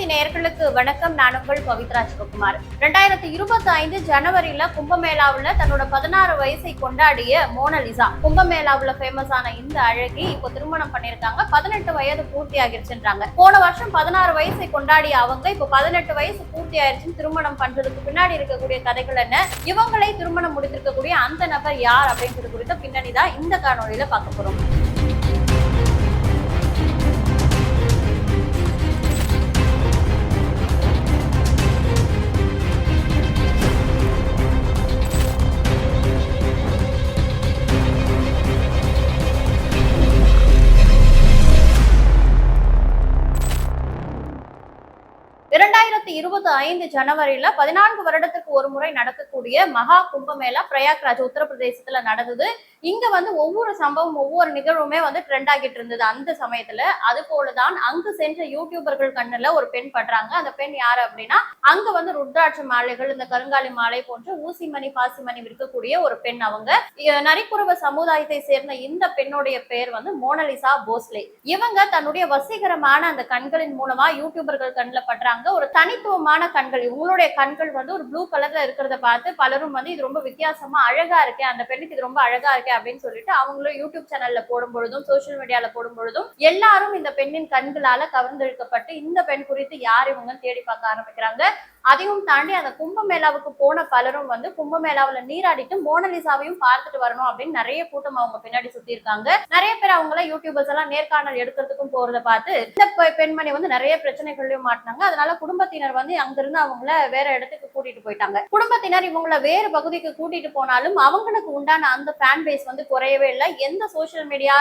நேயர்களுக்கு வணக்கம். நான் உங்கள் பவித்ரா சிவகுமார். 2025 ஜனவரியில கும்பமேளாவுல தன்னோட 16 வயசை கொண்டாடிய மோனலிசா, கும்பமேளாவுல ஃபேமஸ் ஆன இந்த அழகி இப்போ திருமணம் பண்ணிருக்காங்க. 18 வயது பூர்த்தி ஆகிருச்சுன்றாங்க. போன வருஷம் 16 வயசை கொண்டாடிய அவங்க இப்போ 18 வயசு பூர்த்தி ஆயிருச்சுன்னு திருமணம் பண்றதுக்கு பின்னாடி இருக்கக்கூடிய கதைகள் என்ன, இவங்களை திருமணம் முடித்திருக்கக்கூடிய அந்த நபர் யார் அப்படின்றது குறித்த பின்னணிதான் இந்த காணொலியில பார்க்க போறோம். இரண்டாயிரத்தி 25 ஜனவரியில 14 வருடத்துக்கு ஒரு முறை நடக்கக்கூடிய மகா கும்பமேளா பிரயாக்ராஜ் உத்தரப்பிரதேசத்துல நடந்தது. இங்க ஒவ்வொரு சம்பவம் ஒவ்வொரு நிகழ்வுமே ட்ரெண்ட் ஆகிட்டு இருந்தது அந்த சமயத்துல. அது போலதான் அங்கு சென்ற யூடியூபர்கள் கண்ணுல ஒரு பெண் படுறாங்க. அந்த பெண் யாரு அப்படின்னா, அங்க ருத்ராட்ச மாலைகள், இந்த கருங்காலி மாலை போன்ற ஊசிமணி பாசிமணி விற்கக்கூடிய ஒரு பெண். அவங்க நரிக்குறவ சமுதாயத்தை சேர்ந்த இந்த பெண்ணுடைய பெயர் மோனலிசா போஸ்லே. இவங்க தன்னுடைய வசீகரமான அந்த கண்களின் மூலமா யூடியூபர்கள் கண்ணுல படுறாங்க. ஒரு தனித்துவமான கண்கள், இவங்களுடைய கண்கள் ஒரு ப்ளூ கலர்ல இருக்கிறத பார்த்து பலரும் இது ரொம்ப வித்தியாசமா அழகா இருக்கு, அந்த பெண்ணுக்கு இது ரொம்ப அழகா இருக்கு அப்படின்னு சொல்லிட்டு அவங்களும் யூடியூப் சேனல்ல போடும் பொழுதும் சோசியல் மீடியால போடும் பொழுதும் எல்லாரும் இந்த பெண்ணின் கண்களால கவர்ந்தெழுக்கப்பட்டு இந்த பெண் குறித்து யார் இவங்க தேடி பார்க்க ஆரம்பிக்கிறாங்க. அதையும் தாண்டி அந்த கும்பமேளாவுக்கு போன பலரும் கும்பமேளாவுல நீராடிட்டு மோனலிசாவையும் பார்த்துட்டு வரணும் அப்படின்னு நிறைய கூட்டம் அவங்க பின்னாடி சுத்தி இருக்காங்க. நிறைய பேர் அவங்கள யூடியூபர்ஸ் எல்லாம் நேர்காணல் எடுக்கிறதுக்கும் போறதை பார்த்து இந்த பெண்மணி நிறைய பிரச்சனைகளையும் மாட்டினாங்க. அதனால குடும்பத்தினர் அங்கிருந்து அவங்கள வேற இடத்துக்கு கூட்டிட்டு போயிட்டாங்க. குடும்பத்தினர் இவங்களை வேறு பகுதிக்கு கூட்டிட்டு போனாலும் அவங்களுக்கு உண்டான அந்த ஃபேன் பேஸ் குறையவே இல்லை. எந்த சோசியல் மீடியா,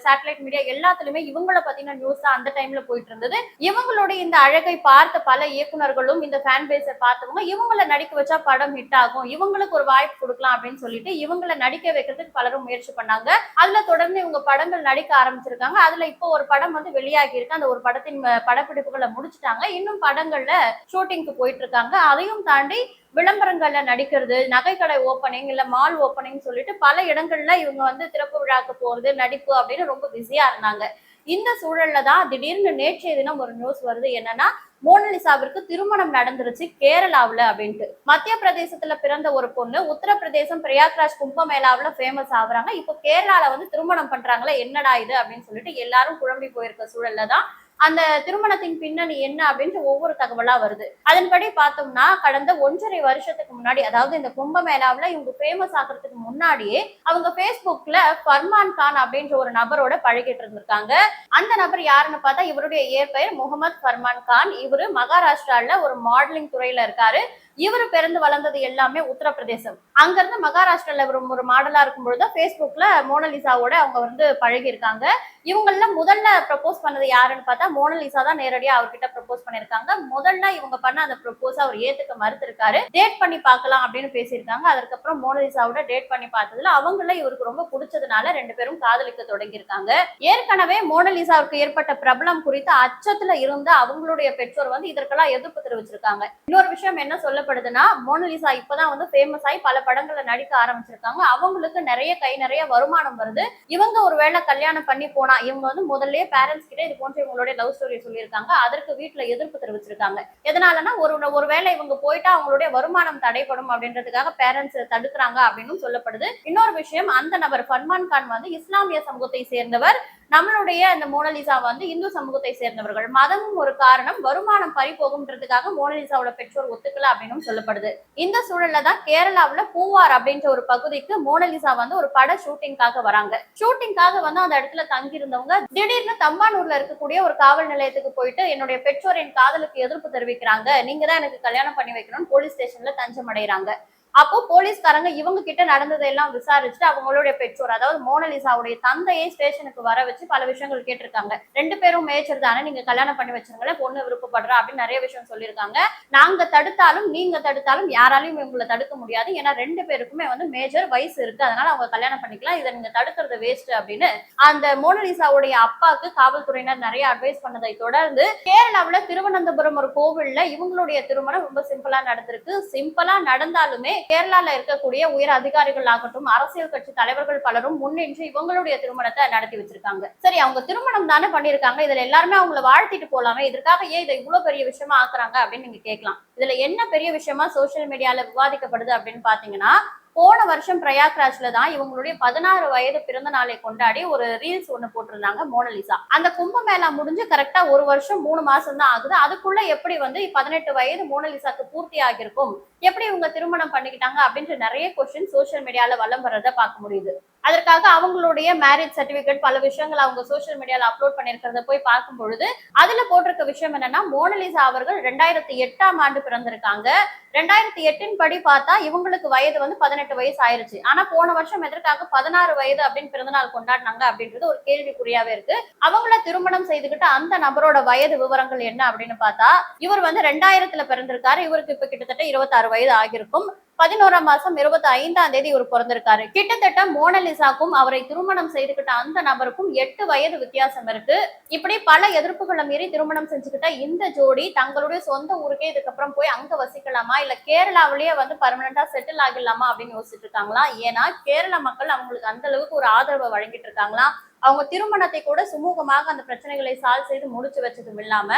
சேட்டலைட் மீடியா எல்லாத்துலயுமே இவங்களை பத்தின நியூஸ் தான் அந்த டைம்ல போயிட்டு இருந்தது. இவங்களுடைய இந்த அழகை பார்த்த பல இயக்குநர்களும் இந்த ஃபேன் பேஸை பார்த்தவங்க இவங்களை நடிக்க வச்சா படம் ஹிட் ஆகும், இவங்களுக்கு ஒரு வாய்ப்பு கொடுக்கலாம் அப்படின்னு சொல்லிட்டு இவங்களை நடிக்க வைக்கிறதுக்கு பலரும் முயற்சி பண்ணாங்க. அதுல தொடர்ந்து இவங்க படங்கள் நடிக்க ஆரம்பிச்சிருக்காங்க. அதுல இப்போ ஒரு படம் வெளியாகி இருக்கு. அந்த ஒரு படத்தின் படப்பிடிப்புகளை முடிச்சுட்டாங்க. இன்னும் படங்கள்ல ஷூட்டிங்க்கு போயிட்டு இருக்காங்க. அதையும் தாண்டி விளம்பரங்கள்ல நடிக்கிறது, நகைக்கடை ஓப்பனிங், இல்ல மால் ஓப்பனிங் சொல்லிட்டு பல இடங்கள்ல இவங்க திறப்பு விழாக்கு போறது, நடிப்பு அப்படின்னு ரொம்ப பிஸியா இருந்தாங்க. இந்த சூழல்ல தான் திடீர்னு நேற்றைய தினம் ஒரு நியூஸ் வருது. என்னன்னா, மோனலிசாவிற்கு திருமணம் நடந்துருச்சு கேரளாவுல அப்படின்ட்டு. மத்திய பிரதேசத்துல பிறந்த ஒரு பொண்ணு உத்தரப்பிரதேசம் பிரயாக்ராஜ் கும்பமேளாவுல ஃபேமஸ் ஆகுறாங்க. இப்போ கேரளால திருமணம் பண்றாங்களே, என்னடா இது அப்படின்னு சொல்லிட்டு எல்லாரும் குழம்பி போயிருக்க சூழல்ல தான் அந்த திருமணத்தின் பின்னணி என்ன அப்படின்ட்டு ஒவ்வொரு தகவலா வருது. அதன்படி பார்த்தோம்னா, கடந்த 1.5 வருஷத்துக்கு முன்னாடி, அதாவது இந்த கும்பமேளாவுல இவங்க ஃபேமஸ் ஆகிறதுக்கு முன்னாடியே அவங்க Facebookல ஃபர்மான் கான் அப்படின்ற ஒரு நபரோட பழகிட்டு இருந்திருக்காங்க. அந்த நபர் யாருன்னு பார்த்தா, இவருடைய இயற்பெயர் முகமது ஃபர்மான் கான். இவரு மகாராஷ்டிரால ஒரு மாடலிங் துறையில இருக்காரு. இவரு பிறந்து வளர்ந்தது எல்லாமே உத்தரப்பிரதேசம். அங்க இருந்து மகாராஷ்டிரால ஒரு மாடலா இருக்கும் பொழுது Facebookல மோனலிசாவோட அவங்க பழகி இருக்காங்க. இவங்கள முதல்ல ப்ரப்போஸ் பண்ணது யாருன்னு பார்த்தா மோனலிசா தான் நேரடியா அவர்கிட்ட ப்ரப்போஸ் பண்ணிருக்காங்க. முதல்ல இவங்க பண்ண அந்த ப்ரப்போஸ் அவர் ஏத்துக்க மறுத்திருக்காரு. டேட் பண்ணி பார்க்கலாம் அப்படின்னு பேசியிருக்காங்க. அதுக்கப்புறம் மோனலிசாவோட டேட் பண்ணி பார்த்ததுல அவங்கள இவருக்கு ரொம்ப பிடிச்சதுனால 2 பேரும் காதலிக்க தொடங்கி இருக்காங்க. ஏற்கனவே மோனலிசாவுக்கு ஏற்பட்ட பிரபலம் குறித்து அச்சத்துல இருந்த அவங்களுடைய பெற்றோர் இதற்கெல்லாம் எதிர்ப்பு தெரிவிச்சிருக்காங்க. இன்னொரு விஷயம் என்ன சொல்லப்படுதுன்னா, மோனலிசா இப்பதான் ஃபேமஸ் ஆகி பல படங்கள்ல நடிக்க ஆரம்பிச்சிருக்காங்க. அவங்களுக்கு நிறைய வருமானம் வருது. இவங்க ஒருவேளை கல்யாணம் பண்ணி போனா இவங்க முதல்ல பேரண்ட்ஸ் கிட்ட இது போன்ற இவங்களுடைய லவ் ஸ்டோரி சொல்லியிருக்காங்க. அதற்கு வீட்டுல எதிர்ப்பு தெரிவிச்சிருக்காங்க. எதனாலன்னா, ஒருவேளை இவங்க போயிட்டா அவங்களுடைய வருமானம் தடைப்படும் அப்படின்றதுக்காக பேரண்ட்ஸ் தடுக்கிறாங்க அப்படின்னு சொல்லப்படுது. இன்னொரு விஷயம், அந்த நபர் ஃபர்மான் கான் இஸ்லாமிய சமூகத்தை சேர்ந்தவர். நம்மளுடைய அந்த மோனலிசா இந்து சமூகத்தை சேர்ந்தவர்கள். மதமும் ஒரு காரணம், வருமானம் பறிபோகும்ன்றதுக்காக மோனலிசாவோட பெற்றோர் ஒத்துக்கல அப்படின்னு சொல்லப்படுது. இந்த சூழல்ல தான் கேரளாவுல பூவார் அப்படின்ற ஒரு பகுதிக்கு மோனலிசா ஒரு பட ஷூட்டிங்காக வராங்க. ஷூட்டிங்காக அந்த இடத்துல தங்கி இருந்தவங்க திடீர்னு தம்பானூர்ல இருக்கக்கூடிய ஒரு காவல் நிலையத்துக்கு போயிட்டு, என்னுடைய பெற்றோர் என் காதலுக்கு எதிர்ப்பு தெரிவிக்கிறாங்க, நீங்க தான் எனக்கு கல்யாணம் பண்ணி வைக்கணும்னு போலீஸ் ஸ்டேஷன்ல தஞ்சம் அடைகிறாங்க. அப்போ போலீஸ்காரங்க இவங்க கிட்ட நடந்ததெல்லாம் விசாரிச்சுட்டு அவங்களுடைய பெற்றோர், அதாவது மோனலிசாவுடைய தந்தையை ஸ்டேஷனுக்கு வர வச்சு பல விஷயங்கள் கேட்டிருக்காங்க. 2 பேரும் மேய்ச்சர் தானே, நீங்க கல்யாணம் பண்ணி வச்சிருங்களே, பொண்ணு விருப்பப்படுறா அப்படின்னு நிறைய விஷயம் சொல்லியிருக்காங்க. நாங்க தடுத்தாலும் நீங்க தடுத்தாலும் யாராலையும் இவங்களை தடுக்க முடியாது. ஏன்னா 2 பேருக்குமே மேஜர் வயசு இருக்கு, அதனால அவங்க கல்யாணம் பண்ணிக்கலாம், இதை நீங்க தடுக்கிறது வேஸ்ட் அப்படின்னு அந்த மோனலிசாவுடைய அப்பாவுக்கு காவல்துறையினர் நிறைய அட்வைஸ் பண்ணதை தொடர்ந்து கேரளாவுல திருவனந்தபுரம் ஒரு கோவில்ல இவங்களுடைய திருமணம் ரொம்ப சிம்பிளா நடந்திருக்கு. சிம்பிளா நடந்தாலுமே கேரளால இருக்கக்கூடிய உயர் அதிகாரிகள் ஆகட்டும், அரசியல் கட்சி தலைவர்கள் பலரும் முன்னின்று இவங்களுடைய திருமணத்தை நடத்தி வச்சிருக்காங்க. சரி, அவங்க திருமணம் தானே பண்ணிருக்காங்க, இதுல எல்லாருமே அவங்கள வாழ்த்திட்டு போலாமே, இதற்காக ஏன் இதை இவ்வளவு பெரிய விஷயமா ஆக்குறாங்க அப்படின்னு நீங்க கேட்கலாம். இதுல என்ன பெரிய விஷயமா சோசியல் மீடியால விவாதிக்கப்படுது அப்படின்னு பாத்தீங்கன்னா, போன வருஷம் பிரயாக்ராஜ்ல தான் இவங்களுடைய 16 வயது பிறந்த நாளை கொண்டாடி ஒரு ரீல்ஸ் ஒண்ணு போட்டிருந்தாங்க மோனலிசா. அந்த கும்பமேளா முடிஞ்சு கரெக்டா 1 வருஷம் 3 மாசம் தான் ஆகுது. அதுக்குள்ள எப்படி வந்து 18 வயது மோனலிசாக்கு பூர்த்தி ஆகியிருக்கும், எப்படி இவங்க திருமணம் பண்ணிக்கிட்டாங்க அப்படின்ற நிறைய கொஸ்டின் சோசியல் மீடியால வலம் வர்றதை பார்க்க முடியுது. அதற்காக அவங்களுடைய மேரேஜ் சர்டிபிகேட் பல விஷயங்கள் அவங்க சோசியல் மீடியால அப்லோட் பண்ணிருக்கிறத போய் பார்க்கும் பொழுது அதுல போட்டிருக்க விஷயம் என்னன்னா, மோனலிசா அவர்கள் 2008ஆம் ஆண்டு பிறந்திருக்காங்க. 2008 படி பார்த்தா இவங்களுக்கு வயது வந்து 18 வயசு ஆயிருச்சு. ஆனா போன வருஷம் எதற்காக 16 வயது அப்படின்னு பிறந்தநாள் கொண்டாடினாங்க அப்படின்றது ஒரு கேள்விக்குறியாவே இருக்கு. அவங்கள திருமணம் செய்துகிட்ட அந்த நபரோட வயது விவரங்கள் என்ன அப்படின்னு பார்த்தா, இவர் வந்து 2000ல பிறந்திருக்காரு. இவருக்கு இப்ப கிட்டத்தட்ட 26 வயது ஆகியிருக்கும். 11ஆம் மாசம் 25ஆம் தேதி இவர் பிறந்திருக்காரு. கிட்டத்தட்ட மோனலிசாக்கும் அவரை திருமணம் செய்துகிட்ட அந்த நபருக்கும் 8 வயது வித்தியாசம் இருக்கு. இப்படி பல எதிர்ப்புகளை மீறி திருமணம் செஞ்சுக்கிட்ட இந்த ஜோடி தங்களுடைய சொந்த ஊருக்கே இதுக்கப்புறம் போய் அங்க வசிக்கலாமா, இல்ல கேரளாவிலேயே வந்து பர்மனண்டா செட்டில் ஆகிடலாமா அப்படின்னு யோசிச்சுட்டு இருக்காங்களா. ஏன்னா கேரள மக்கள் அவங்களுக்கு அந்த அளவுக்கு ஒரு ஆதரவை வழங்கிட்டு இருக்காங்களா. அவங்க திருமணத்தை கூட சுமூகமாக அந்த பிரச்சனைகளை சால்வ் செய்து முடிச்சு வச்சதும் இல்லாம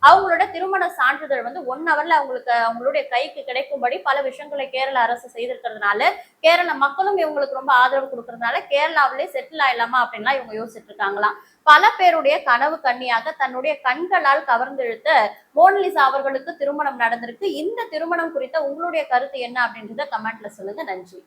அவங்களோட திருமண சான்றிதழ் வந்து 1 ஹவர்ல அவங்களுக்கு அவங்களுடைய கைக்கு கிடைக்கும்படி பல விஷயங்களை கேரள அரசு செய்திருக்கிறதுனால, கேரள மக்களும் இவங்களுக்கு ரொம்ப ஆதரவு கொடுக்கறதுனால கேரளாவிலே செட்டில் ஆயிடலாமா அப்படின்லாம் இவங்க யோசிச்சுட்டு இருக்காங்களாம். பல பேருடைய கனவு கன்னியாக தன்னுடைய கண்களால் கவர்ந்து இழுத்த மோனலிசா அவர்களுக்கு திருமணம் நடந்திருக்கு. இந்த திருமணம் குறித்த உங்களுடைய கருத்து என்ன அப்படின்றத கமெண்ட்ல சொல்லுங்க. நன்றி.